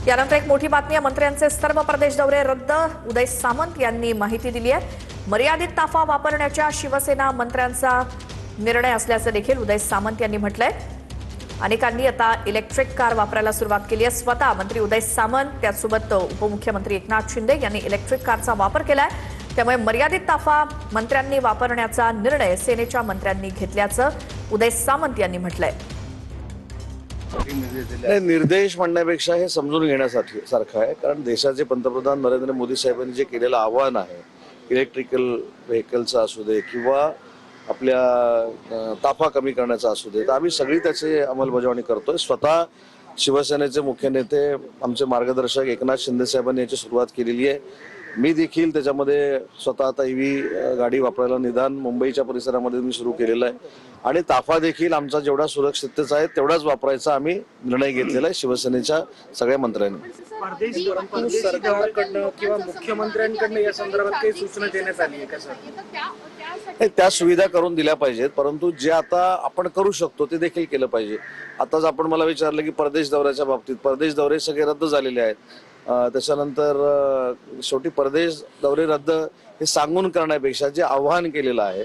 यानंतर एक मोठी बातमी आहे। मंत्र्यांचे सर्व प्रदेश दौरे रद्द, उदय सामंत यांनी माहिती दिली आहे। मर्यादित ताफा वापरण्याच्या शिवसेना मंत्र्यांचा निर्णय असल्याचं देखील उदय सामंत यांनी म्हटलंय। अनेकांनी आता इलेक्ट्रिक कार वापरायला सुरुवात केली आहे। स्वतः मंत्री उदय सामंत त्यासोबत उपमुख्यमंत्री एकनाथ शिंदे यांनी इलेक्ट्रिक कारचा वापर केलाय। त्यामुळे मर्यादित ताफा मंत्र्यांनी वापरण्याचा निर्णय सेनेच्या मंत्र्यांनी घेतल्याचं उदय सामंत यांनी म्हटलंय। निर्देश म्हणण्यापेक्षा हे समजून घेण्यासाठी सारखं आहे, कारण देशाचे पंतप्रधान नरेंद्र मोदी साहेबांनी जे केलेलं आव्हान आहे, इलेक्ट्रिकल व्हेकलचं असू दे किंवा आपल्या ताफा कमी करण्याचा असू दे, तर आम्ही सगळी त्याची अंमलबजावणी करतोय। स्वतः शिवसेनेचे मुख्य नेते आमचे मार्गदर्शक एकनाथ शिंदे साहेबांनी याची सुरुवात केलेली आहे। मी देखील त्याच्यामध्ये स्वतः आता ईव्ही गाडी वापरायला निदान मुंबईच्या परिसरामध्ये मी सुरू केलेलं आहे आणि ताफा देखील आमचा जेवढा सुरक्षिततेचा आहे तेवढाच वापरायचा आम्ही निर्णय घेतलेला आहे शिवसेनेच्या सगळ्या मंत्र्यांनी। परदेश सरकारकडनं किंवा मुख्यमंत्र्यांकडनं या संदर्भात काही सूचना देण्यात आली आहे का सर? त्या सुविधा करून दिल्या पाहिजेत, परंतु जे आता आपण करू शकतो ते देखील केलं पाहिजे। आताच आपण मला विचारलं की परदेश दौऱ्याच्या बाबतीत, परदेश दौरे सगळे रद्द झालेले आहेत। त्याच्यानंतर शेवटी परदेश दौरे रद्द हे सांगून करण्यापेक्षा जे आव्हान केलेलं आहे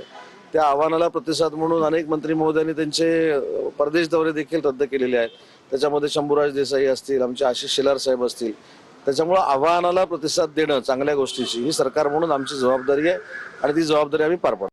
त्या आव्हानाला प्रतिसाद म्हणून अनेक मंत्री महोदयांनी त्यांचे परदेश दौरे देखील रद्द केलेले आहेत। त्याच्यामध्ये शंभूराज देसाई असतील, आमचे आशिष शेलार साहेब असतील। त्याच्यामुळे आव्हानाला प्रतिसाद देणं चांगल्या गोष्टीची ही सरकार म्हणून आमची जबाबदारी आहे आणि ती जबाबदारी आम्ही पार पाडतो।